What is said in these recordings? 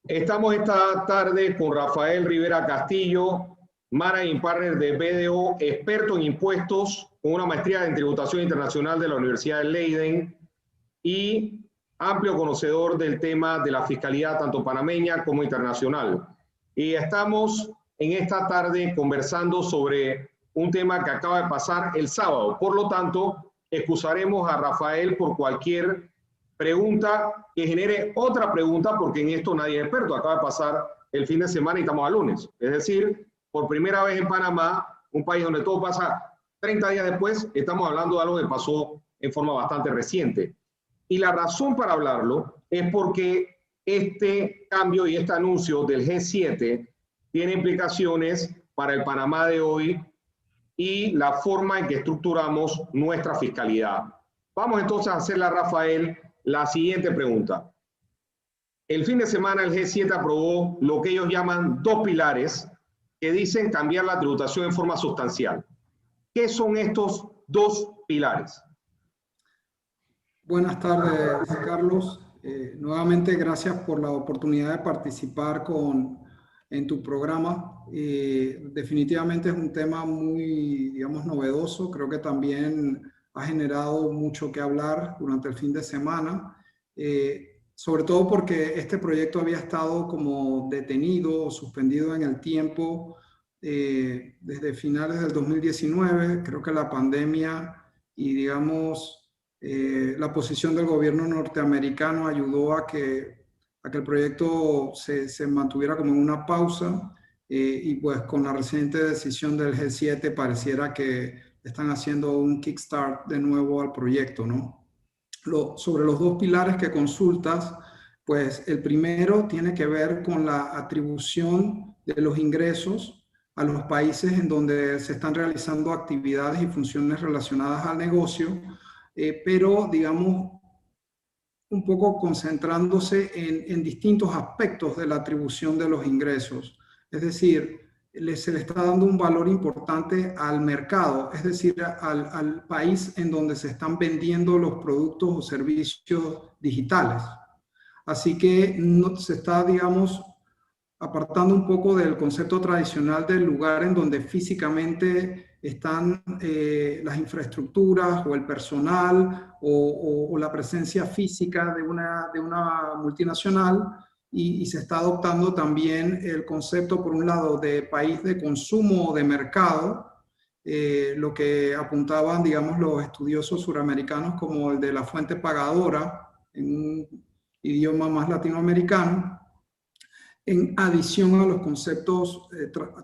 Estamos esta tarde con Rafael Rivera Castillo, Managing Partner de BDO, experto en impuestos, con una maestría en tributación internacional de la Universidad de Leiden y amplio conocedor del tema de la fiscalidad tanto panameña como internacional. Y estamos en esta tarde conversando sobre un tema que acaba de pasar el sábado. Por lo tanto, excusaremos a Rafael por cualquier pregunta que genere otra pregunta, porque en esto nadie es experto. Acaba de pasar el fin de semana y estamos a lunes. Es decir, por primera vez en Panamá, un país donde todo pasa 30 días después, estamos hablando de algo que pasó en forma bastante reciente. Y la razón para hablarlo es porque este cambio y este anuncio del G7 tiene implicaciones para el Panamá de hoy y la forma en que estructuramos nuestra fiscalidad. Vamos entonces a hacerle a Rafael la siguiente pregunta. El fin de semana el G7 aprobó lo que ellos llaman dos pilares que dicen cambiar la tributación en forma sustancial. ¿Qué son estos dos pilares? Buenas tardes, Carlos. Nuevamente, gracias por la oportunidad de participar en tu programa. Definitivamente es un tema muy, digamos, novedoso. Creo que también ha generado mucho que hablar durante el fin de semana, sobre todo porque este proyecto había estado como detenido o suspendido en el tiempo desde finales del 2019. Creo que la pandemia y, digamos, la posición del gobierno norteamericano ayudó a que el proyecto se mantuviera como en una pausa y pues con la reciente decisión del G7 pareciera que están haciendo un kickstart de nuevo al proyecto, ¿no? Sobre los dos pilares que consultas, pues el primero tiene que ver con la atribución de los ingresos a los países en donde se están realizando actividades y funciones relacionadas al negocio, pero digamos un poco concentrándose en distintos aspectos de la atribución de los ingresos. Es decir, se le está dando un valor importante al mercado, es decir, al país en donde se están vendiendo los productos o servicios digitales. Así que se está, digamos, apartando un poco del concepto tradicional del lugar en donde físicamente están las infraestructuras o el personal o la presencia física de una multinacional y se está adoptando también el concepto, por un lado, de país de consumo o de mercado, lo que apuntaban, digamos, los estudiosos suramericanos como el de la fuente pagadora en un idioma más latinoamericano, en adición a los conceptos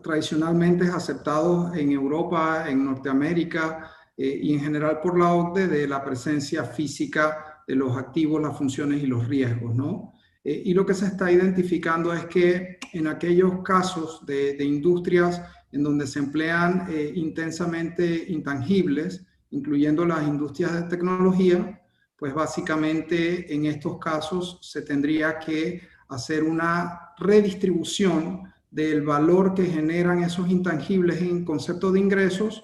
tradicionalmente aceptados en Europa, en Norteamérica y en general por la OCDE de la presencia física de los activos, las funciones y los riesgos, ¿no? Y lo que se está identificando es que en aquellos casos de industrias en donde se emplean intensamente intangibles, incluyendo las industrias de tecnología, pues básicamente en estos casos se tendría que hacer una redistribución del valor que generan esos intangibles en concepto de ingresos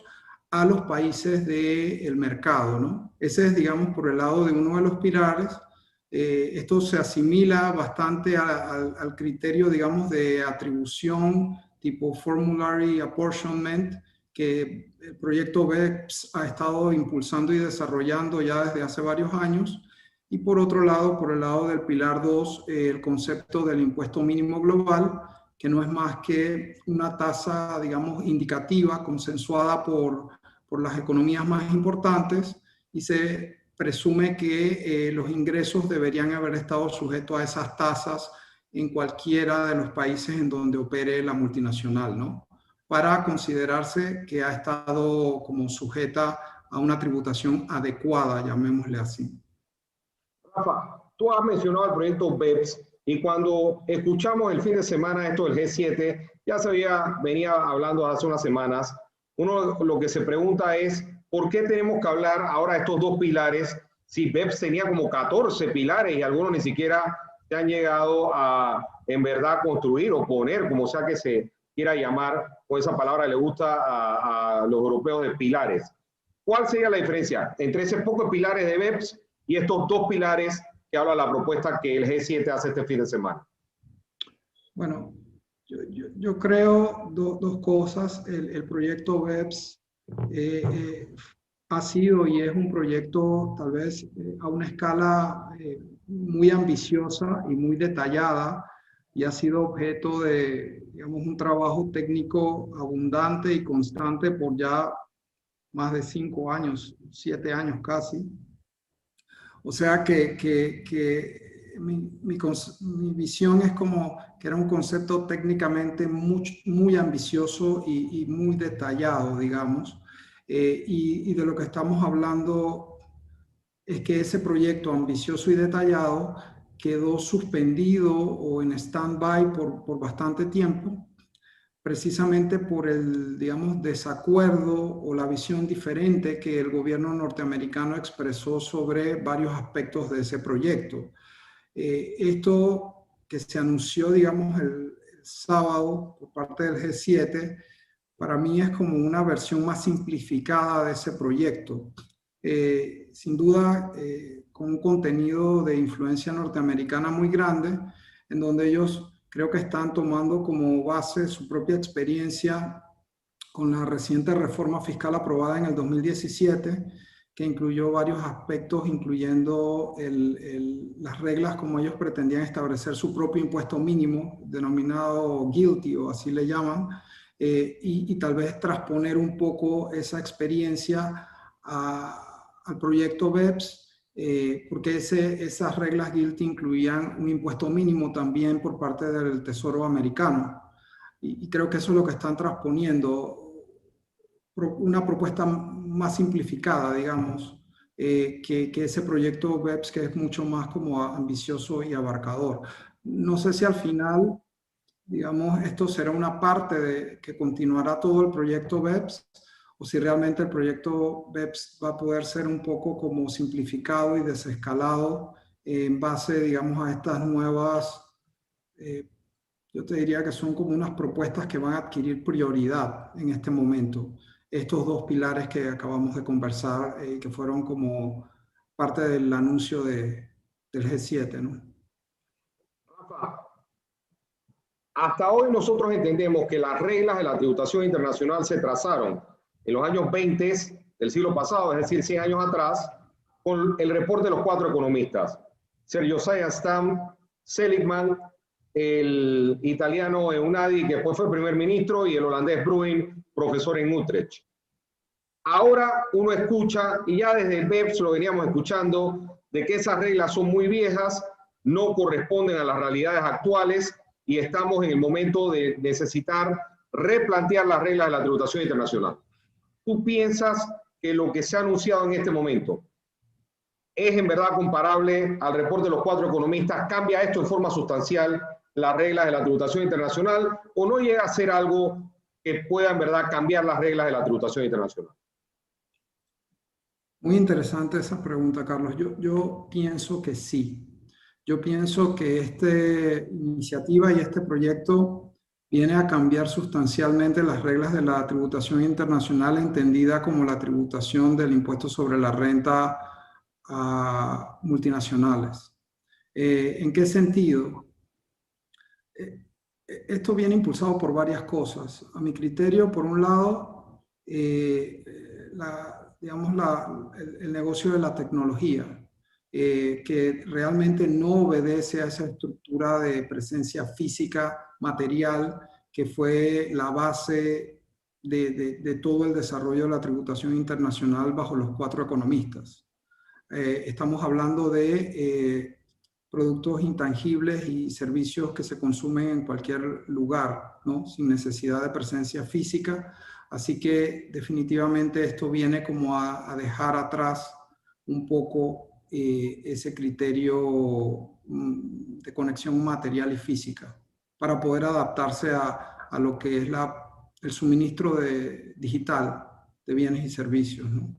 a los países del mercado, ¿no? Ese es, digamos, por el lado de uno de los pilares. Esto se asimila bastante al criterio, digamos, de atribución tipo Formulary Apportionment, que el proyecto BEPS ha estado impulsando y desarrollando ya desde hace varios años. Y por otro lado, por el lado del pilar 2, el concepto del impuesto mínimo global, que no es más que una tasa, digamos, indicativa, consensuada por las economías más importantes, y se presume que los ingresos deberían haber estado sujetos a esas tasas en cualquiera de los países en donde opere la multinacional, ¿no? Para considerarse que ha estado como sujeta a una tributación adecuada, llamémosle así. Rafa, tú has mencionado el proyecto BEPS y cuando escuchamos el fin de semana esto del G7, ya venía hablando hace unas semanas, uno lo que se pregunta es, ¿por qué tenemos que hablar ahora de estos dos pilares si BEPS tenía como 14 pilares y algunos ni siquiera se han llegado a, en verdad, construir o poner, como sea que se quiera llamar, con esa palabra le gusta a los europeos de pilares? ¿Cuál sería la diferencia entre esos pocos pilares de BEPS y estos dos pilares que habla la propuesta que el G7 hace este fin de semana? Bueno, yo creo dos cosas. El proyecto BEPS ha sido y es un proyecto tal vez a una escala muy ambiciosa y muy detallada, y ha sido objeto de, digamos, un trabajo técnico abundante y constante por ya más de 5 años, 7 años casi. O sea que mi visión es como que era un concepto técnicamente muy ambicioso y muy detallado, digamos. Y de lo que estamos hablando es que ese proyecto ambicioso y detallado quedó suspendido o en stand-by por bastante tiempo, precisamente por el, digamos, desacuerdo o la visión diferente que el gobierno norteamericano expresó sobre varios aspectos de ese proyecto. Esto que se anunció, digamos, el sábado por parte del G7, para mí es como una versión más simplificada de ese proyecto. Sin duda, con un contenido de influencia norteamericana muy grande, en donde ellos creo que están tomando como base su propia experiencia con la reciente reforma fiscal aprobada en el 2017, que incluyó varios aspectos, incluyendo las reglas como ellos pretendían establecer su propio impuesto mínimo, denominado GILTI o así le llaman, y tal vez transponer un poco esa experiencia al proyecto BEPS, porque esas reglas GILTI incluían un impuesto mínimo también por parte del Tesoro americano. Y creo que eso es lo que están transponiendo, una propuesta más simplificada, digamos, que ese proyecto BEPS, que es mucho más como ambicioso y abarcador. No sé si al final, digamos, esto será una parte de que continuará todo el proyecto BEPS, o si realmente el proyecto BEPS va a poder ser un poco como simplificado y desescalado en base, digamos, a estas nuevas, yo te diría que son como unas propuestas que van a adquirir prioridad en este momento. Estos dos pilares que acabamos de conversar, que fueron como parte del anuncio del G7, ¿no? Rafa, hasta hoy nosotros entendemos que las reglas de la tributación internacional se trazaron en los años 20 del siglo pasado, es decir, 100 años atrás, con el reporte de los 4 economistas, Sergio Sayastam, Seligman, el italiano Eunadi, que después fue primer ministro, y el holandés Bruin, profesor en Utrecht. Ahora uno escucha, y ya desde el BEPS lo veníamos escuchando, de que esas reglas son muy viejas, no corresponden a las realidades actuales, y estamos en el momento de necesitar replantear las reglas de la tributación internacional. ¿Tú piensas que lo que se ha anunciado en este momento es en verdad comparable al reporte de los 4 economistas? ¿Cambia esto en forma sustancial las reglas de la tributación internacional o no llega a ser algo que pueda en verdad cambiar las reglas de la tributación internacional? Muy interesante esa pregunta, Carlos. Yo pienso que sí. Yo pienso que esta iniciativa y este proyecto viene a cambiar sustancialmente las reglas de la tributación internacional, entendida como la tributación del impuesto sobre la renta a multinacionales. ¿En qué sentido? Esto viene impulsado por varias cosas. A mi criterio, por un lado, digamos, el negocio de la tecnología, que realmente no obedece a esa estructura de presencia física, material, que fue la base de todo el desarrollo de la tributación internacional bajo los 4 economistas. Estamos hablando de productos intangibles y servicios que se consumen en cualquier lugar, ¿no? Sin necesidad de presencia física. Así que definitivamente esto viene como a dejar atrás un poco ese criterio de conexión material y física para poder adaptarse a lo que es el suministro digital de bienes y servicios, ¿no?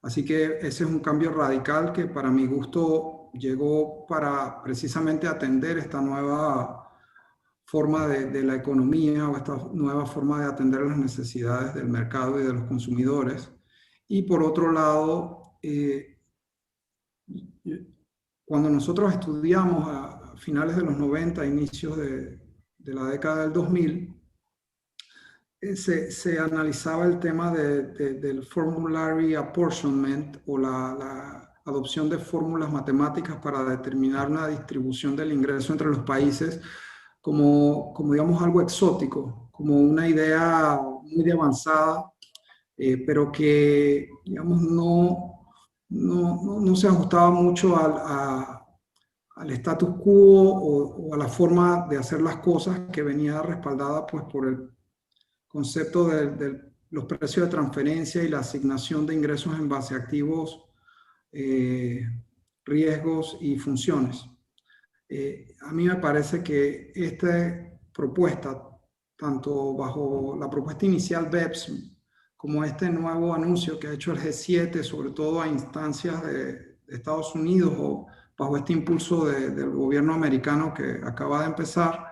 Así que ese es un cambio radical que para mi gusto llegó para precisamente atender esta nueva forma de la economía o esta nueva forma de atender las necesidades del mercado y de los consumidores. Y por otro lado, cuando nosotros estudiamos a finales de los 90, inicios la década del 2000, se analizaba el tema del formulary apportionment o la adopción de fórmulas matemáticas para determinar una distribución del ingreso entre los países como digamos, algo exótico, como una idea muy avanzada, pero que, digamos, no se ajustaba mucho al status quo o a la forma de hacer las cosas que venía respaldada pues, por el concepto de los precios de transferencia y la asignación de ingresos en base a activos, riesgos y funciones. A mí me parece que esta propuesta, tanto bajo la propuesta inicial BEPS, como este nuevo anuncio que ha hecho el G7, sobre todo a instancias de Estados Unidos o bajo este impulso del gobierno americano que acaba de empezar,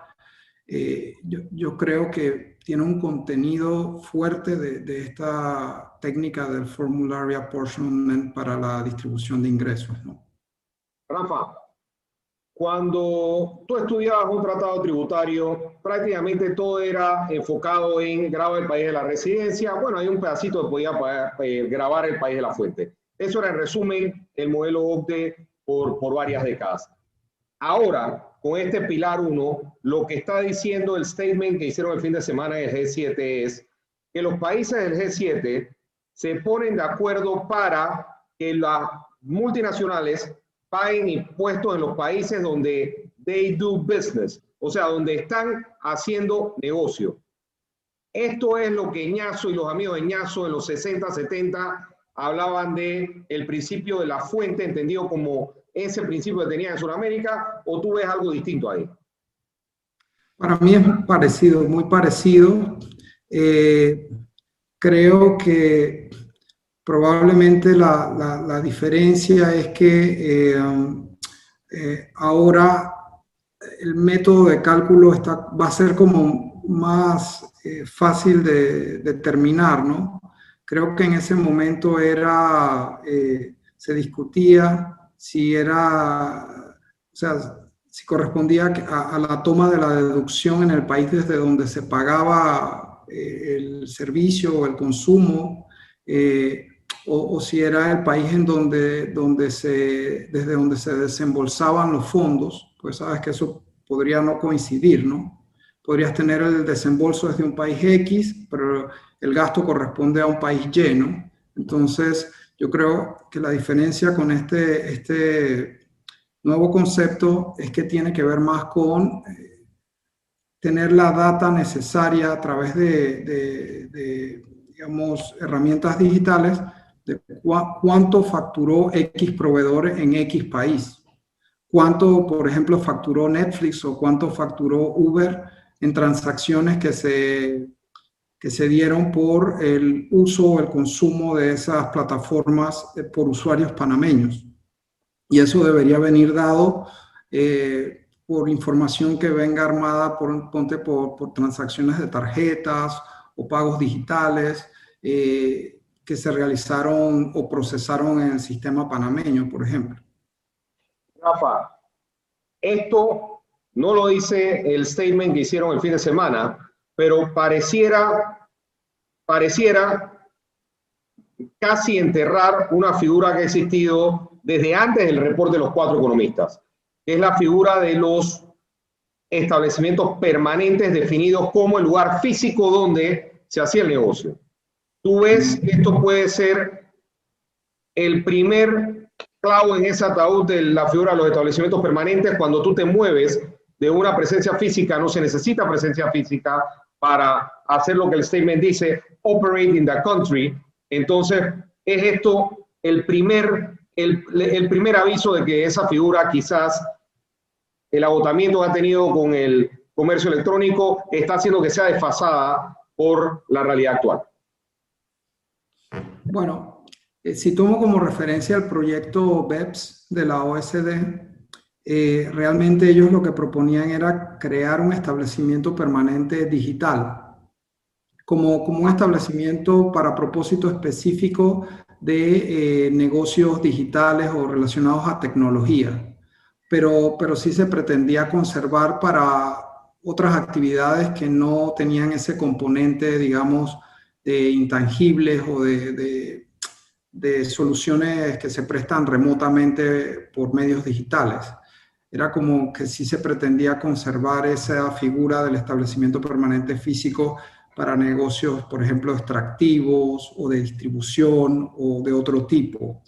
yo creo que tiene un contenido fuerte de esta técnica del formulary apportionment para la distribución de ingresos, ¿no? Rafa, cuando tú estudiabas un tratado tributario, prácticamente todo era enfocado en grabar el país de la residencia. Bueno, hay un pedacito que podía grabar el país de la fuente. Eso era, en resumen, el modelo OCDE por varias décadas. Ahora, con este pilar 1, lo que está diciendo el statement que hicieron el fin de semana del G7 es que los países del G7 se ponen de acuerdo para que las multinacionales paguen impuestos en los países donde they do business, o sea, donde están haciendo negocio. Esto es lo que Ñazo y los amigos de Ñazo en los 60, 70 hablaban de el principio de la fuente, entendido como ese principio que tenía en Sudamérica, ¿o tú ves algo distinto ahí? Para mí es parecido, muy parecido. Creo que probablemente la diferencia es que ahora el método de cálculo va a ser como más fácil de determinar, ¿no? Creo que en ese momento se discutía si si correspondía a la toma de la deducción en el país desde donde se pagaba el servicio o el consumo, o si era el país desde donde se desembolsaban los fondos. Pues sabes que eso podría no coincidir, ¿no? Podrías tener el desembolso desde un país X, pero el gasto corresponde a un país Y, ¿no? Entonces, yo creo que la diferencia con este nuevo concepto es que tiene que ver más con tener la data necesaria a través de digamos, herramientas digitales de cuánto facturó X proveedor en X país. Cuánto, por ejemplo, facturó Netflix o cuánto facturó Uber en transacciones que se dieron por el uso o el consumo de esas plataformas por usuarios panameños. Y eso debería venir dado por información que venga armada por transacciones de tarjetas o pagos digitales que se realizaron o procesaron en el sistema panameño, por ejemplo. Rafa, esto no lo dice el statement que hicieron el fin de semana, pero pareciera casi enterrar una figura que ha existido desde antes del reporte de los 4 economistas, que es la figura de los establecimientos permanentes definidos como el lugar físico donde se hacía el negocio. ¿Tú ves que esto puede ser el primer clavo en ese ataúd de la figura de los establecimientos permanentes? Cuando tú te mueves de una presencia física, no se necesita presencia física para hacer lo que el statement dice, operate in the country. Entonces, ¿es esto el primer aviso de que esa figura, quizás el agotamiento que ha tenido con el comercio electrónico, está haciendo que sea desfasada por la realidad actual? Bueno, si tomo como referencia el proyecto BEPS de la OECD, realmente ellos lo que proponían era crear un establecimiento permanente digital, como un establecimiento para propósito específico de negocios digitales o relacionados a tecnología, pero sí se pretendía conservar para otras actividades que no tenían ese componente, digamos, de intangibles o de soluciones que se prestan remotamente por medios digitales. Era como que sí se pretendía conservar esa figura del establecimiento permanente físico para negocios, por ejemplo, extractivos o de distribución o de otro tipo.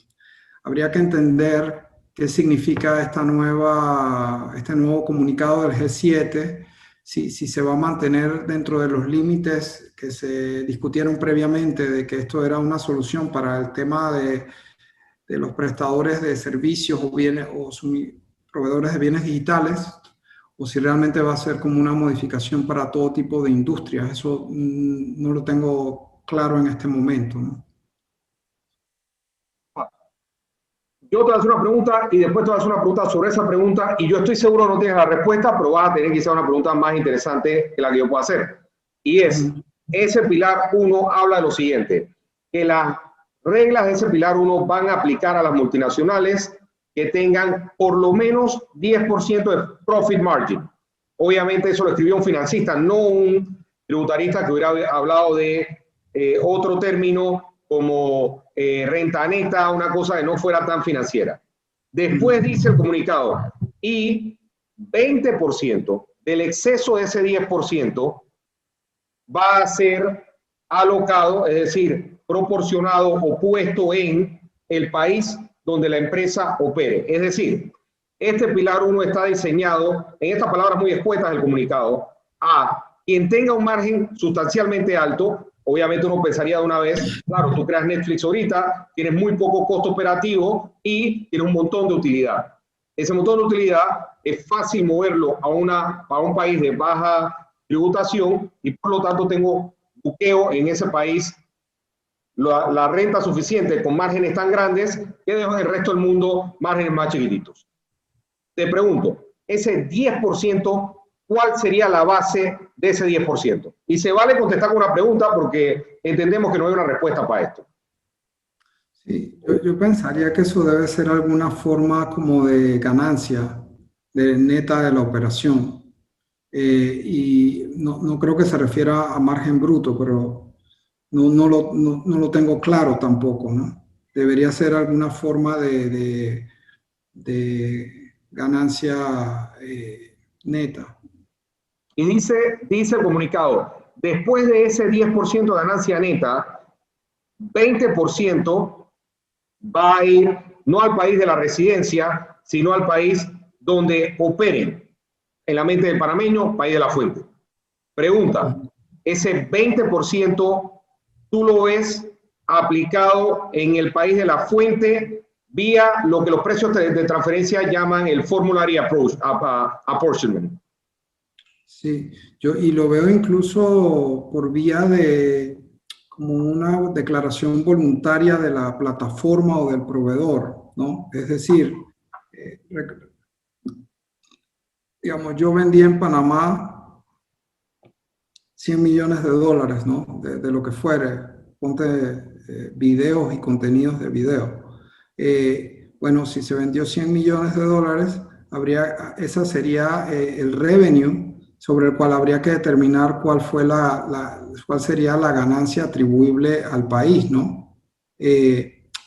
Habría que entender qué significa este nuevo comunicado del G7, si se va a mantener dentro de los límites que se discutieron previamente de que esto era una solución para el tema de los prestadores de servicios o bienes o proveedores de bienes digitales, o si realmente va a ser como una modificación para todo tipo de industrias. Eso no lo tengo claro en este momento, ¿no? Yo te voy a hacer una pregunta y después te voy a hacer una pregunta sobre esa pregunta y yo estoy seguro no tienes la respuesta, pero vas a tener quizá una pregunta más interesante que la que yo pueda hacer. Y es, ese pilar 1 habla de lo siguiente, que las reglas de ese pilar 1 van a aplicar a las multinacionales que tengan por lo menos 10% de profit margin. Obviamente eso lo escribió un financista, no un tributarista que hubiera hablado de otro término como renta neta, una cosa que no fuera tan financiera. Después dice el comunicado, y 20% del exceso de ese 10% va a ser alocado, es decir, proporcionado o puesto en el país donde la empresa opere. Es decir, este pilar 1 está diseñado, en estas palabras muy escuetas del comunicado, a quien tenga un margen sustancialmente alto. Obviamente uno pensaría de una vez, claro, tú creas Netflix ahorita, tienes muy poco costo operativo y tienes un montón de utilidad. Ese montón de utilidad es fácil moverlo a un país de baja tributación y por lo tanto tengo buqueo en ese país la renta suficiente con márgenes tan grandes que dejo en el resto del mundo márgenes más chiquititos. Te pregunto, ese 10%, ¿cuál sería la base de ese 10%? Y se vale contestar con una pregunta porque entendemos que no hay una respuesta para esto. Sí, yo pensaría que eso debe ser alguna forma como de ganancia de neta de la operación. Y no creo que se refiera a margen bruto, pero no lo tengo claro tampoco, ¿no? Debería ser alguna forma de ganancia neta. Y dice el comunicado, después de ese 10% de ganancia neta, 20% va a ir no al país de la residencia, sino al país donde operen. En la mente del panameño, país de la fuente. Pregunta, ¿ese 20% tú lo ves aplicado en el país de la fuente vía lo que los precios de transferencia llaman el formulary apportionment? Sí, y lo veo incluso por vía de como una declaración voluntaria de la plataforma o del proveedor, ¿no? Es decir, digamos, yo vendí en Panamá 100 millones de dólares, ¿no? De lo que fuere, ponte videos y contenidos de video. Bueno, si se vendió 100 millones de dólares, esa sería el revenue sobre el cual habría que determinar cuál sería la ganancia atribuible al país, ¿no?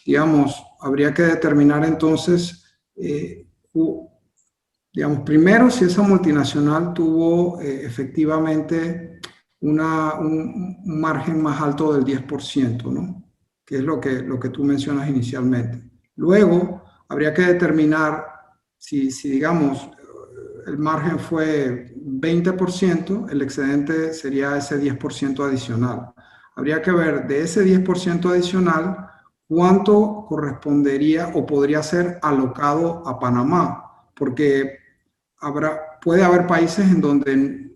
Digamos, habría que determinar entonces, digamos, primero si esa multinacional tuvo efectivamente un margen más alto del 10%, ¿no? Que es lo que tú mencionas inicialmente. Luego, habría que determinar si digamos, el margen fue 20%, el excedente sería ese 10% adicional. Habría que ver de ese 10% adicional cuánto correspondería o podría ser alocado a Panamá, porque puede haber países en donde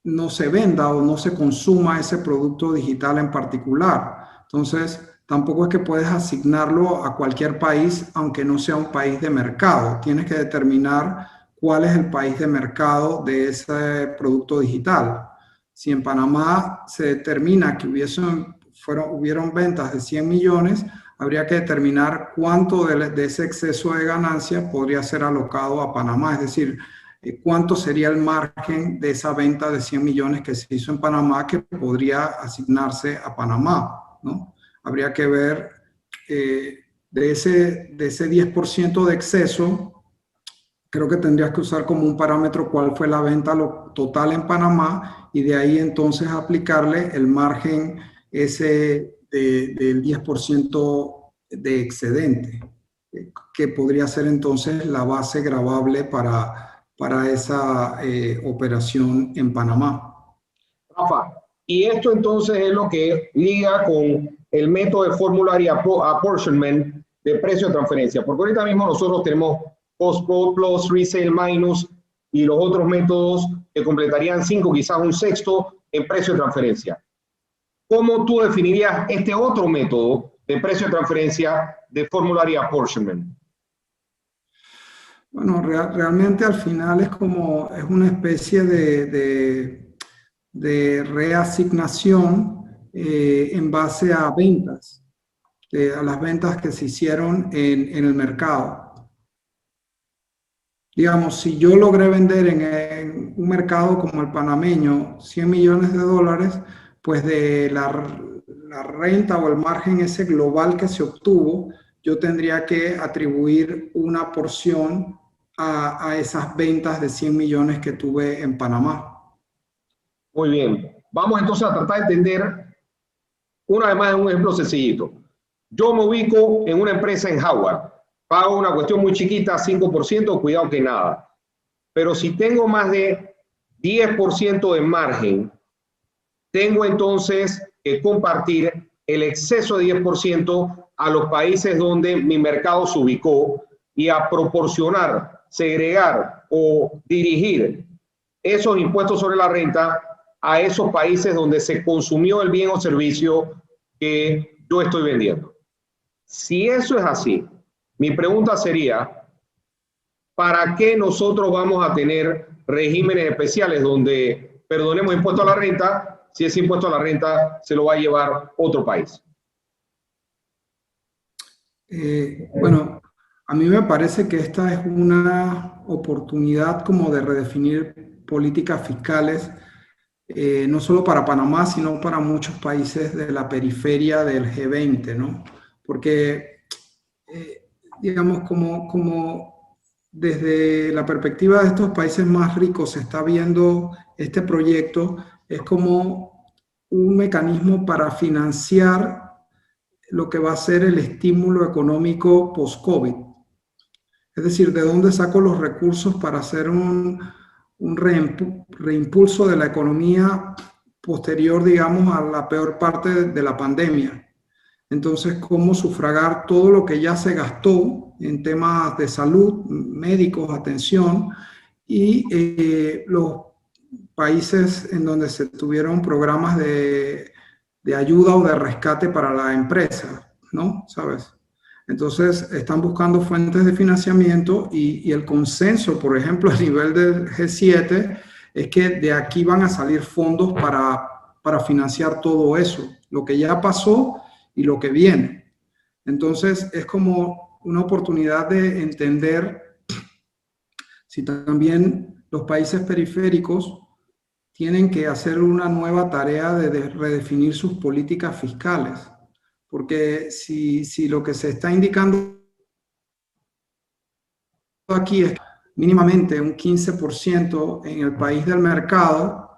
no se venda o no se consuma ese producto digital en particular. Entonces, tampoco es que puedes asignarlo a cualquier país, aunque no sea un país de mercado. Tienes que determinar cuál es el país de mercado de ese producto digital. Si en Panamá se determina que hubieron ventas de 100 millones, habría que determinar cuánto de ese exceso de ganancia podría ser alocado a Panamá. Es decir, cuánto sería el margen de esa venta de 100 millones que se hizo en Panamá que podría asignarse a Panamá, ¿no? Habría que ver de ese 10% de exceso, creo que tendrías que usar como un parámetro cuál fue la venta total en Panamá y de ahí entonces aplicarle el margen ese del 10% de excedente, que podría ser entonces la base gravable para esa operación en Panamá. Rafa, y esto entonces es lo que liga con el método de formulary apportionment de precio de transferencia, porque ahorita mismo nosotros tenemos post-quote plus, resale minus y los otros métodos que completarían 5, quizás un sexto en precio de transferencia. ¿Cómo tú definirías este otro método de precio de transferencia de formulary apportionment? Bueno, realmente al final es una especie de reasignación en base a ventas, a las ventas que se hicieron en el mercado. Digamos, si yo logré vender en un mercado como el panameño 100 millones de dólares, pues de la renta o el margen ese global que se obtuvo, yo tendría que atribuir una porción a esas ventas de 100 millones que tuve en Panamá. Muy bien. Vamos entonces a tratar de entender una vez más un ejemplo sencillito. Yo me ubico en una empresa en Howard. Pago una cuestión muy chiquita, 5%, cuidado que nada. Pero si tengo más de 10% de margen, tengo entonces que compartir el exceso de 10% a los países donde mi mercado se ubicó y a proporcionar, segregar o dirigir esos impuestos sobre la renta a esos países donde se consumió el bien o servicio que yo estoy vendiendo. Si eso es así, mi pregunta sería, ¿para qué nosotros vamos a tener regímenes especiales donde perdonemos impuesto a la renta si ese impuesto a la renta se lo va a llevar otro país? Bueno, a mí me parece que esta es una oportunidad como de redefinir políticas fiscales, no solo para Panamá, sino para muchos países de la periferia del G20, ¿no? Porque, digamos, como desde la perspectiva de estos países más ricos se está viendo este proyecto, es como un mecanismo para financiar lo que va a ser el estímulo económico post-COVID. Es decir, ¿de dónde saco los recursos para hacer un reimpulso de la economía posterior, digamos, a la peor parte de la pandemia? Entonces, ¿cómo sufragar todo lo que ya se gastó en temas de salud, médicos, atención, y los países en donde se tuvieron programas de ayuda o de rescate para la empresa, ¿no? ¿Sabes? Entonces, están buscando fuentes de financiamiento y el consenso, por ejemplo, a nivel del G7, es que de aquí van a salir fondos para financiar todo eso, lo que ya pasó y lo que viene. Entonces, es como una oportunidad de entender si también los países periféricos tienen que hacer una nueva tarea de redefinir sus políticas fiscales. Porque si lo que se está indicando aquí es mínimamente un 15% en el país del mercado,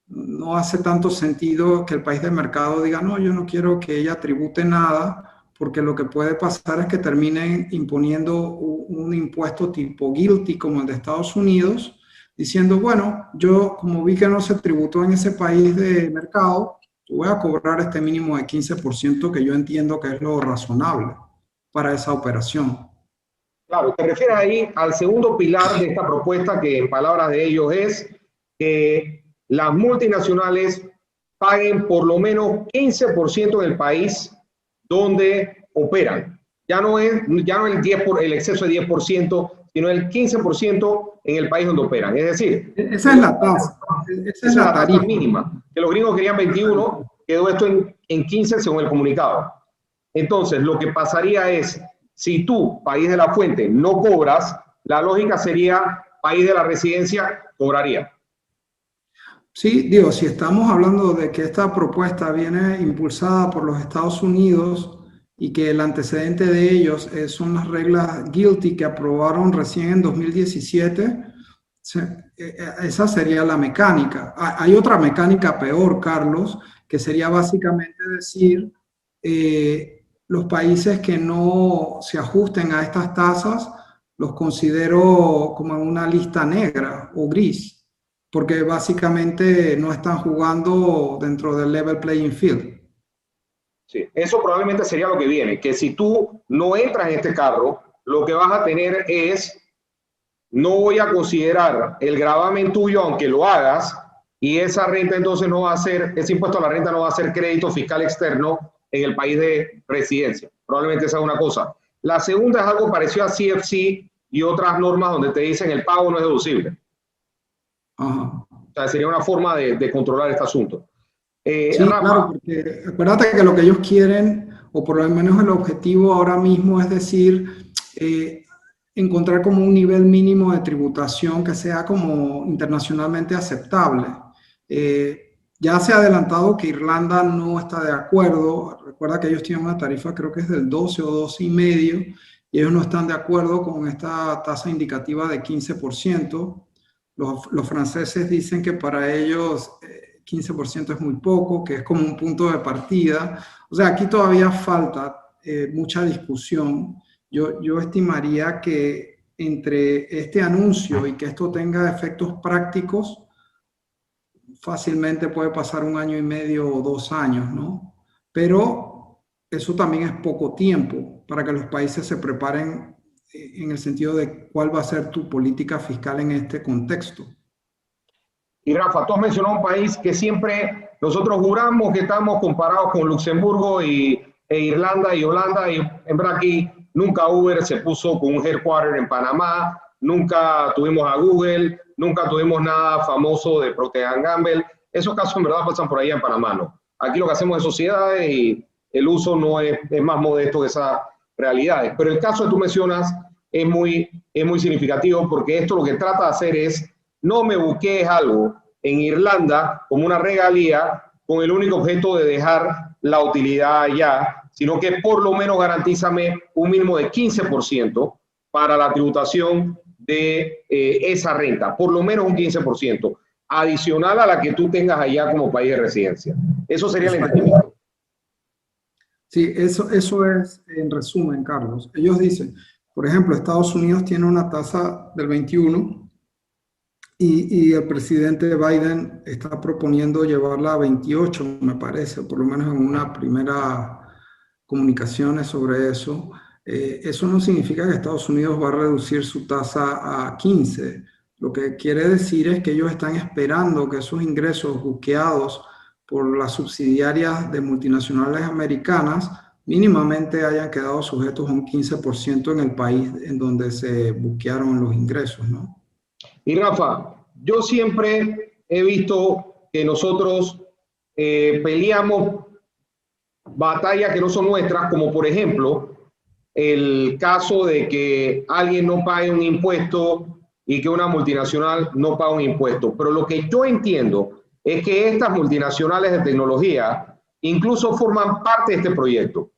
no hace tanto sentido que el país del mercado diga, no, yo no quiero que ella tribute nada, porque lo que puede pasar es que terminen imponiendo un impuesto tipo GILTI como el de Estados Unidos, diciendo, bueno, yo como vi que no se tributó en ese país de mercado, voy a cobrar este mínimo de 15% que yo entiendo que es lo razonable para esa operación. Claro, te refieres ahí al segundo pilar de esta propuesta, que en palabras de ellos es que las multinacionales paguen por lo menos 15% en el país donde operan. Ya no el 10 el exceso de 10%, sino el 15% en el país donde operan. Es decir, esa es la tasa. Esa es la tarifa mínima. Que los gringos querían 21, quedó esto en 15 según el comunicado. Entonces, lo que pasaría es, si tú, país de la fuente, no cobras, la lógica sería país de la residencia, cobraría. Sí, digo, si estamos hablando de que esta propuesta viene impulsada por los Estados Unidos y que el antecedente de ellos son las reglas GILTI que aprobaron recién en 2017, esa sería la mecánica. Hay otra mecánica peor, Carlos, que sería básicamente decir, los países que no se ajusten a estas tasas los considero como en una lista negra o gris, porque básicamente no están jugando dentro del level playing field. Sí, eso probablemente sería lo que viene, que si tú no entras en este carro, lo que vas a tener es, no voy a considerar el gravamen tuyo aunque lo hagas, y esa renta entonces no va a ser, ese impuesto a la renta no va a ser crédito fiscal externo en el país de residencia. Probablemente esa es una cosa. La segunda es algo parecido a CFC y otras normas donde te dicen el pago no es deducible. Ajá. O sea, sería una forma de controlar este asunto. Sí, Rafa, claro, porque acuérdate que lo que ellos quieren, o por lo menos el objetivo ahora mismo es decir, encontrar como un nivel mínimo de tributación que sea como internacionalmente aceptable. Ya se ha adelantado que Irlanda no está de acuerdo. Recuerda que ellos tienen una tarifa, creo que es del 12 o 12,5, y ellos no están de acuerdo con esta tasa indicativa de 15%. Los franceses dicen que para ellos 15% es muy poco, que es como un punto de partida. O sea, aquí todavía falta mucha discusión. Yo estimaría que entre este anuncio y que esto tenga efectos prácticos, fácilmente puede pasar 1 año y medio o 2 años, ¿no? Pero eso también es poco tiempo para que los países se preparen en el sentido de cuál va a ser tu política fiscal en este contexto. y Rafa, tú has mencionado un país que siempre nosotros juramos que estamos comparados con Luxemburgo e Irlanda y Holanda, y en verdad aquí nunca Uber se puso con un headquarter en Panamá, nunca tuvimos a Google, nunca tuvimos nada famoso de Procter & Gamble. Esos casos en verdad pasan por allá en Panamá, ¿no? Aquí lo que hacemos es sociedades y el uso no es más modesto de esas realidades. Pero el caso que tú mencionas es muy significativo, porque esto lo que trata de hacer es, no me busques algo en Irlanda como una regalía con el único objeto de dejar la utilidad allá, sino que por lo menos garantízame un mínimo de 15% para la tributación de esa renta, por lo menos un 15%, adicional a la que tú tengas allá como país de residencia. Eso sería el entendimiento. Sí, eso es en resumen, Carlos. Ellos dicen, por ejemplo, Estados Unidos tiene una tasa del 21 y el presidente Biden está proponiendo llevarla a 28, me parece, por lo menos en una primera comunicaciones sobre eso. Eso no significa que Estados Unidos va a reducir su tasa a 15. Lo que quiere decir es que ellos están esperando que esos ingresos buqueados por las subsidiarias de multinacionales americanas mínimamente hayan quedado sujetos a un 15% en el país en donde se buquearon los ingresos, ¿no? Y Rafa, yo siempre he visto que nosotros peleamos batallas que no son nuestras, como por ejemplo el caso de que alguien no pague un impuesto y que una multinacional no pague un impuesto. Pero lo que yo entiendo es que estas multinacionales de tecnología incluso forman parte de este proyecto.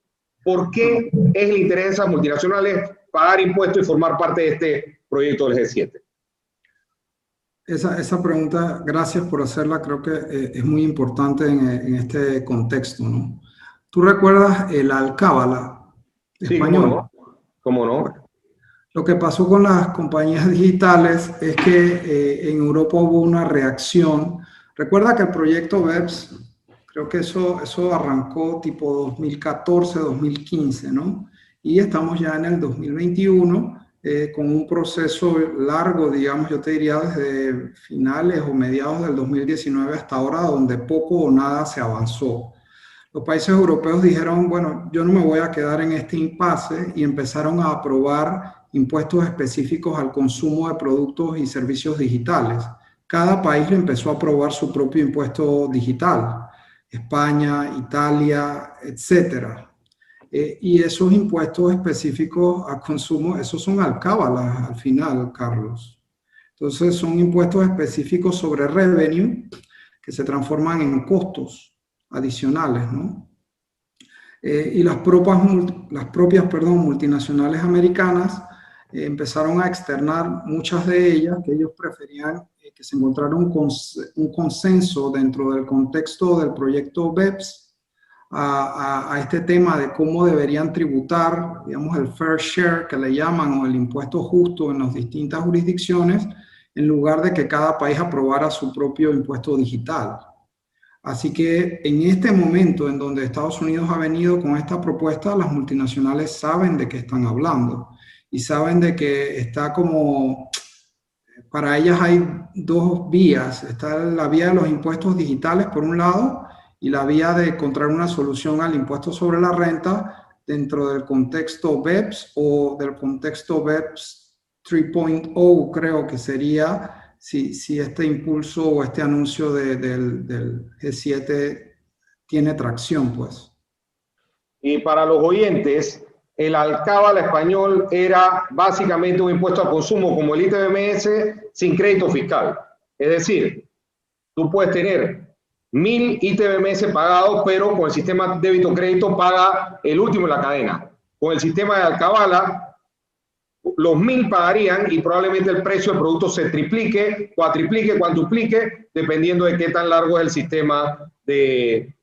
¿Por qué es el interés de esas multinacionales pagar impuestos y formar parte de este proyecto del G7? Esa pregunta, gracias por hacerla, creo que es muy importante en este contexto, ¿no? ¿Tú recuerdas el Alcábala Sí, cómo español? no, cómo no. Bueno, lo que pasó con las compañías digitales es que en Europa hubo una reacción. Recuerda que el proyecto BEPS, creo que eso arrancó tipo 2014, 2015, ¿no? Y estamos ya en el 2021 con un proceso largo, digamos, yo te diría desde finales o mediados del 2019 hasta ahora, donde poco o nada se avanzó. Los países europeos dijeron, bueno, yo no me voy a quedar en este impasse y empezaron a aprobar impuestos específicos al consumo de productos y servicios digitales. Cada país le empezó a aprobar su propio impuesto digital. España, Italia, etcétera. Y esos impuestos específicos a consumo, esos son alcábalas al final, Carlos. Entonces son impuestos específicos sobre revenue que se transforman en costos adicionales, ¿no? Y las propias multinacionales americanas empezaron a externar muchas de ellas, que ellos preferían que se encontrara un consenso dentro del contexto del proyecto BEPS a este tema de cómo deberían tributar, digamos, el fair share que le llaman, o el impuesto justo en las distintas jurisdicciones, en lugar de que cada país aprobara su propio impuesto digital. Así que en este momento en donde Estados Unidos ha venido con esta propuesta, las multinacionales saben de qué están hablando y saben de que está como, para ellas hay dos vías. Está la vía de los impuestos digitales por un lado y la vía de encontrar una solución al impuesto sobre la renta dentro del contexto BEPS o del contexto BEPS 3.0, creo que sería, si este impulso o este anuncio del G7 tiene tracción, pues. Y para los oyentes, el alcábala español era básicamente un impuesto al consumo como el ITBMS sin crédito fiscal. Es decir, tú puedes tener 1000 ITBMS pagados, pero con el sistema débito-crédito paga el último en la cadena. Con el sistema de alcábala, los 1000 pagarían y probablemente el precio del producto se triplique, cuatriplique, cuantuplique, dependiendo de qué tan largo es el sistema de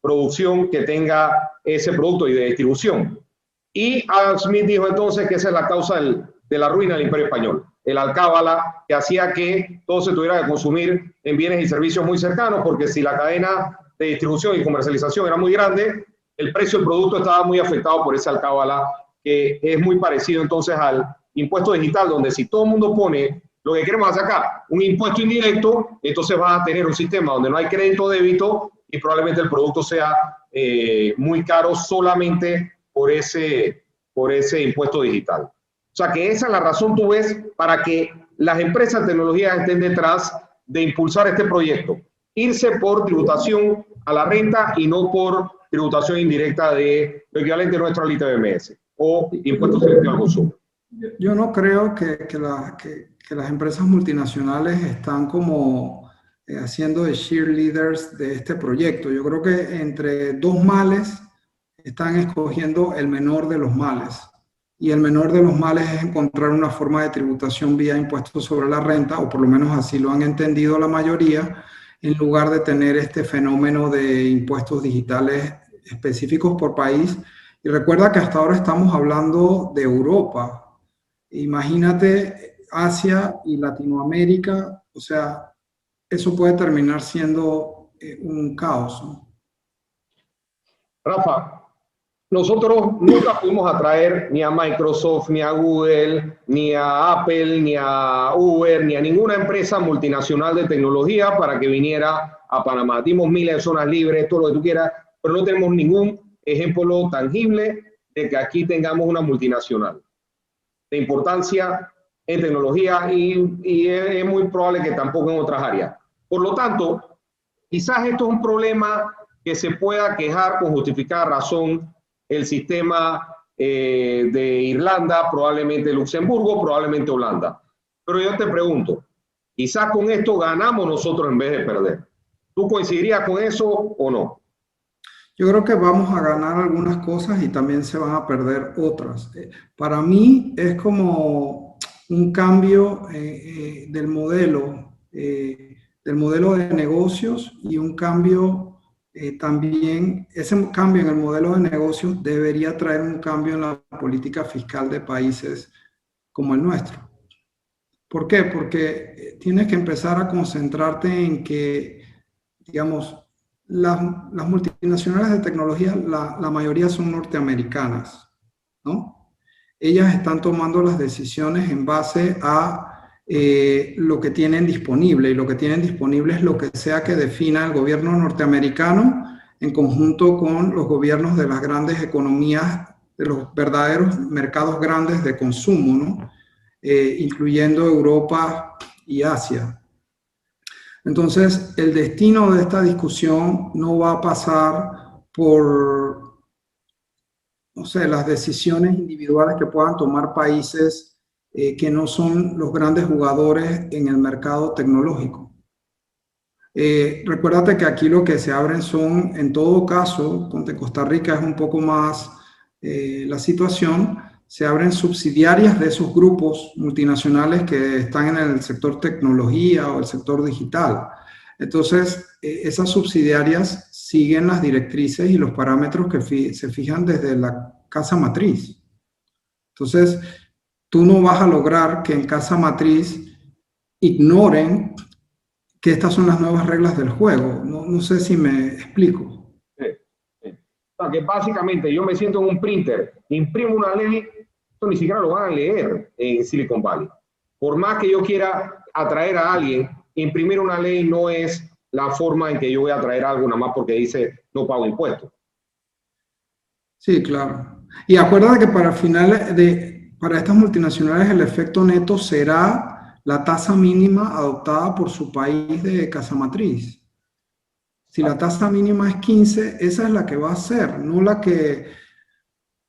producción que tenga ese producto y de distribución. Y Adam Smith dijo entonces que esa es la causa de la ruina del Imperio Español. El alcábala, que hacía que todo se tuviera que consumir en bienes y servicios muy cercanos, porque si la cadena de distribución y comercialización era muy grande, el precio del producto estaba muy afectado por ese alcábala, que es muy parecido entonces al impuesto digital, donde si todo el mundo pone lo que queremos hacer acá, un impuesto indirecto, entonces vas a tener un sistema donde no hay crédito débito y probablemente el producto sea muy caro solamente por ese impuesto digital. O sea que esa es la razón, tú ves, para que las empresas de tecnología estén detrás de impulsar este proyecto. Irse por tributación a la renta y no por tributación indirecta de lo equivalente nuestro al ITBMS o impuestos selectivos al consumo. Yo no creo que las empresas multinacionales están como haciendo de cheerleaders de este proyecto. Yo creo que entre dos males están escogiendo el menor de los males. Y el menor de los males es encontrar una forma de tributación vía impuestos sobre la renta, o por lo menos así lo han entendido la mayoría, en lugar de tener este fenómeno de impuestos digitales específicos por país. Y recuerda que hasta ahora estamos hablando de Europa. Imagínate Asia y Latinoamérica, o sea, eso puede terminar siendo un caos, ¿no? Rafa, nosotros nunca pudimos atraer ni a Microsoft, ni a Google, ni a Apple, ni a Uber, ni a ninguna empresa multinacional de tecnología para que viniera a Panamá. Dimos miles de zonas libres, todo lo que tú quieras, pero no tenemos ningún ejemplo tangible de que aquí tengamos una multinacional de importancia en tecnología y es muy probable que tampoco en otras áreas. Por lo tanto, quizás esto es un problema que se pueda quejar con justificada razón el sistema de Irlanda, probablemente Luxemburgo, probablemente Holanda. Pero yo te pregunto, quizás con esto ganamos nosotros en vez de perder. ¿Tú coincidirías con eso o no? Yo creo que vamos a ganar algunas cosas y también se van a perder otras. Para mí es como un cambio del modelo de negocios y un cambio también, ese cambio en el modelo de negocios debería traer un cambio en la política fiscal de países como el nuestro. ¿Por qué? Porque tienes que empezar a concentrarte en que, digamos, las multinacionales de tecnología, la mayoría son norteamericanas, ¿no? Ellas están tomando las decisiones en base a lo que tienen disponible, y lo que tienen disponible es lo que sea que defina el gobierno norteamericano en conjunto con los gobiernos de las grandes economías, de los verdaderos mercados grandes de consumo, ¿no? Incluyendo Europa y Asia. Entonces, el destino de esta discusión no va a pasar por, no sé, las decisiones individuales que puedan tomar países que no son los grandes jugadores en el mercado tecnológico. Recuérdate que aquí lo que se abren son, en todo caso, ponte Costa Rica es un poco más la situación, se abren subsidiarias de esos grupos multinacionales que están en el sector tecnología o el sector digital. Entonces, esas subsidiarias siguen las directrices y los parámetros que se fijan desde la casa matriz. Entonces, tú no vas a lograr que en casa matriz ignoren que estas son las nuevas reglas del juego. No sé si me explico. Sí, sí. O sea, que básicamente yo me siento en un printer, imprimo una ley, esto ni siquiera lo van a leer en Silicon Valley. Por más que yo quiera atraer a alguien, imprimir una ley no es la forma en que yo voy a atraer algo nada más porque dice no pago impuestos. Sí, claro. Y acuérdate que para estas multinacionales el efecto neto será la tasa mínima adoptada por su país de casa matriz. Si la tasa mínima es 15, esa es la que va a ser, no la que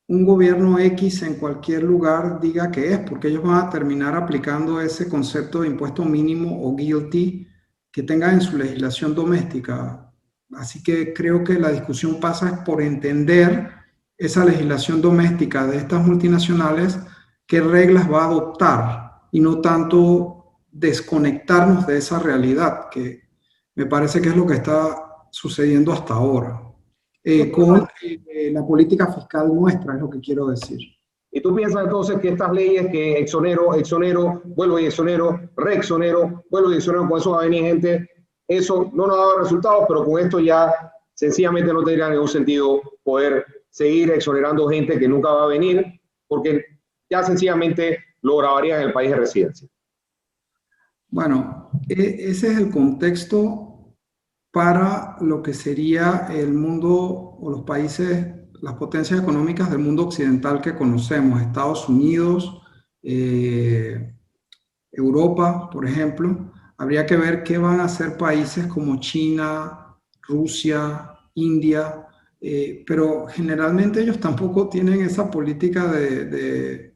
un gobierno X en cualquier lugar diga que es, porque ellos van a terminar aplicando ese concepto de impuesto mínimo o GILTI que tengan en su legislación doméstica. Así que creo que la discusión pasa por entender esa legislación doméstica de estas multinacionales, qué reglas va a adoptar y no tanto desconectarnos de esa realidad, que me parece que es lo que está sucediendo hasta ahora. Con la política fiscal nuestra, es lo que quiero decir. Y tú piensas entonces que estas leyes que exonero, vuelvo y exonero, reexonero, vuelvo y exonero, con eso va a venir gente, eso no nos ha dado resultados, pero con esto ya sencillamente no tendría ningún sentido poder seguir exonerando gente que nunca va a venir, porque ya sencillamente lo grabarían en el país de residencia. Bueno, ese es el contexto para lo que sería el mundo o los países, las potencias económicas del mundo occidental que conocemos, Estados Unidos, Europa, por ejemplo. Habría que ver qué van a hacer países como China, Rusia, India, pero generalmente ellos tampoco tienen esa política de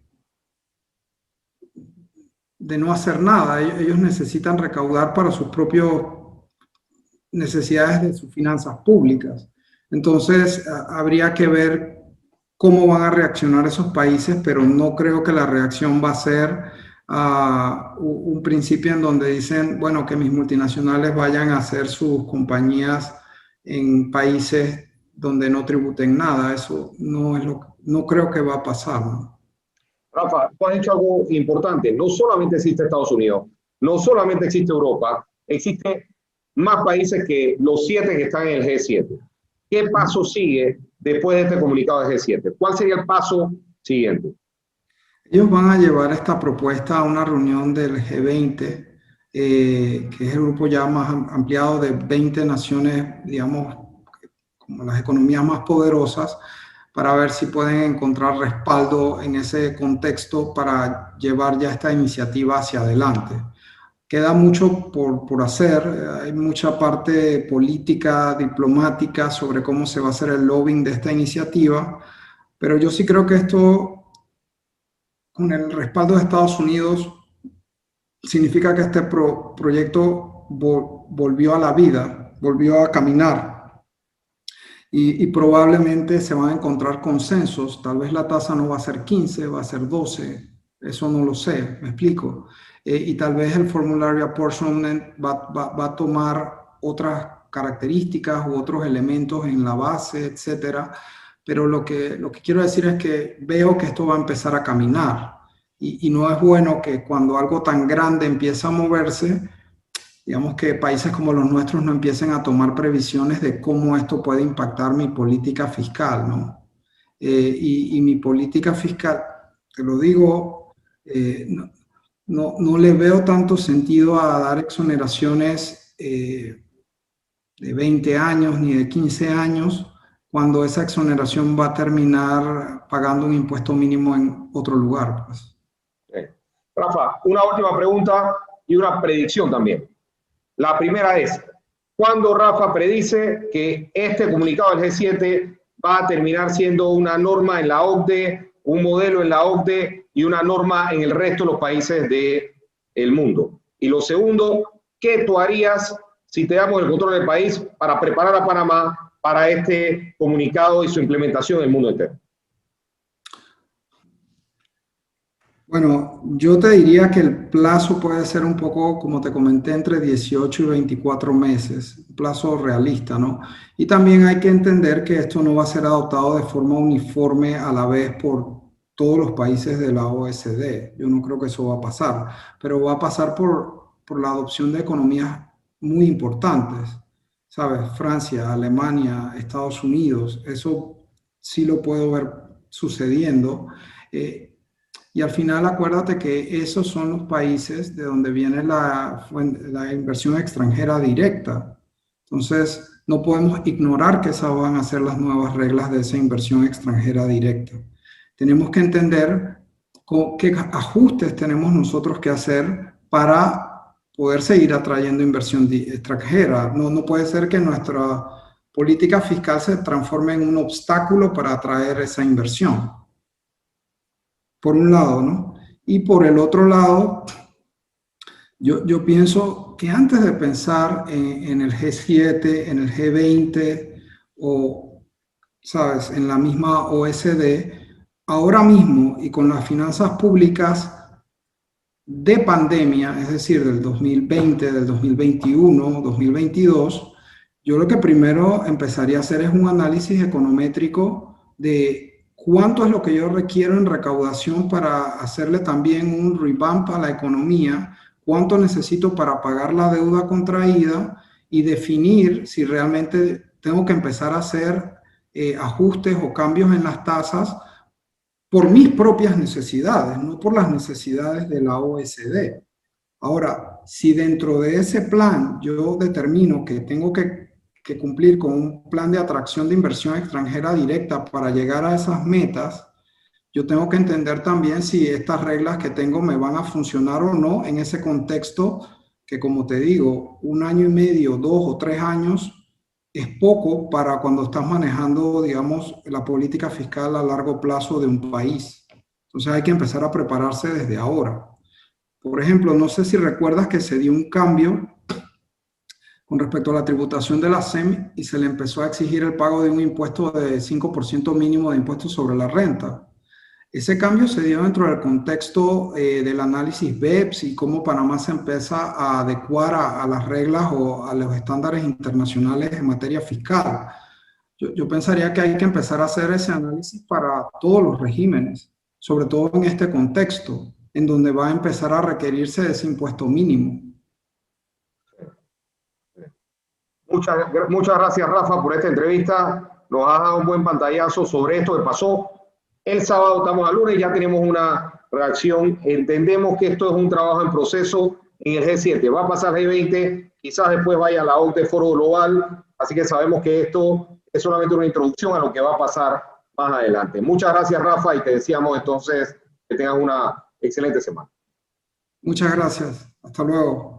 no hacer nada. Ellos necesitan recaudar para sus propias necesidades de sus finanzas públicas. Entonces, habría que ver cómo van a reaccionar esos países, pero no creo que la reacción va a ser un principio en donde dicen, bueno, que mis multinacionales vayan a hacer sus compañías en países donde no tributen nada. Eso no creo que va a pasar, ¿no? Rafa, tú has dicho algo importante. No solamente existe Estados Unidos, no solamente existe Europa, existe más países que los 7 que están en el G7. ¿Qué paso sigue después de este comunicado del G7? ¿Cuál sería el paso siguiente? Ellos van a llevar esta propuesta a una reunión del G20, que es el grupo ya más ampliado de 20 naciones, digamos, como las economías más poderosas, para ver si pueden encontrar respaldo en ese contexto para llevar ya esta iniciativa hacia adelante. Queda mucho por hacer, hay mucha parte política, diplomática sobre cómo se va a hacer el lobbying de esta iniciativa, pero yo sí creo que esto, con el respaldo de Estados Unidos, significa que este proyecto volvió a la vida, volvió a caminar. Y probablemente se van a encontrar consensos. Tal vez la tasa no va a ser 15, va a ser 12. Eso no lo sé, me explico. Y tal vez el formulario apportionment va a tomar otras características u otros elementos en la base, etcétera. Pero lo que quiero decir es que veo que esto va a empezar a caminar. Y no es bueno que cuando algo tan grande empieza a moverse, digamos que países como los nuestros no empiecen a tomar previsiones de cómo esto puede impactar mi política fiscal, ¿no? Y mi política fiscal, te lo digo, no le veo tanto sentido a dar exoneraciones de 20 años ni de 15 años cuando esa exoneración va a terminar pagando un impuesto mínimo en otro lugar, pues. Rafa, una última pregunta y una predicción también. La primera es, ¿cuándo Rafa predice que este comunicado del G7 va a terminar siendo una norma en la OCDE un modelo en la OCDE y una norma en el resto de los países del mundo. Y lo segundo, ¿qué tú harías si te damos el control del país para preparar a Panamá para este comunicado y su implementación en el mundo entero? Bueno, yo te diría que el plazo puede ser un poco, como te comenté, entre 18 y 24 meses, un plazo realista, ¿no? Y también hay que entender que esto no va a ser adoptado de forma uniforme a la vez por todos los países de la OECD. Yo no creo que eso va a pasar, pero va a pasar por la adopción de economías muy importantes, ¿sabes? Francia, Alemania, Estados Unidos, eso sí lo puedo ver sucediendo. Y al final acuérdate que esos son los países de donde viene la inversión extranjera directa. Entonces, no podemos ignorar que esas van a ser las nuevas reglas de esa inversión extranjera directa. Tenemos que entender qué ajustes tenemos nosotros que hacer para poder seguir atrayendo inversión extranjera. No puede ser que nuestra política fiscal se transforme en un obstáculo para atraer esa inversión. Por un lado, ¿no? Y por el otro lado, yo pienso que antes de pensar en el G7, en el G20 o, ¿sabes?, en la misma OECD, ahora mismo y con las finanzas públicas de pandemia, es decir, del 2020, del 2021, 2022, yo lo que primero empezaría a hacer es un análisis econométrico de cuánto es lo que yo requiero en recaudación para hacerle también un revamp a la economía, cuánto necesito para pagar la deuda contraída y definir si realmente tengo que empezar a hacer ajustes o cambios en las tasas por mis propias necesidades, no por las necesidades de la OECD. Ahora, si dentro de ese plan yo determino que tengo que cumplir con un plan de atracción de inversión extranjera directa para llegar a esas metas, yo tengo que entender también si estas reglas que tengo me van a funcionar o no en ese contexto que, como te digo, 1 año y medio, 2 o 3 años es poco para cuando estás manejando, digamos, la política fiscal a largo plazo de un país. Entonces hay que empezar a prepararse desde ahora. Por ejemplo, no sé si recuerdas que se dio un cambio con respecto a la tributación de la SEM y se le empezó a exigir el pago de un impuesto de 5% mínimo de impuestos sobre la renta. Ese cambio se dio dentro del contexto del análisis BEPS y cómo Panamá se empieza a adecuar a las reglas o a los estándares internacionales en materia fiscal. Yo pensaría que hay que empezar a hacer ese análisis para todos los regímenes, sobre todo en este contexto, en donde va a empezar a requerirse de ese impuesto mínimo. Muchas gracias, Rafa, por esta entrevista. Nos has dado un buen pantallazo sobre esto que pasó. El sábado estamos al lunes, ya tenemos una reacción. Entendemos que esto es un trabajo en proceso en el G7. Va a pasar el G20, quizás después vaya a la OCDE Foro Global. Así que sabemos que esto es solamente una introducción a lo que va a pasar más adelante. Muchas gracias, Rafa, y te deseamos entonces que tengas una excelente semana. Muchas gracias. Hasta luego.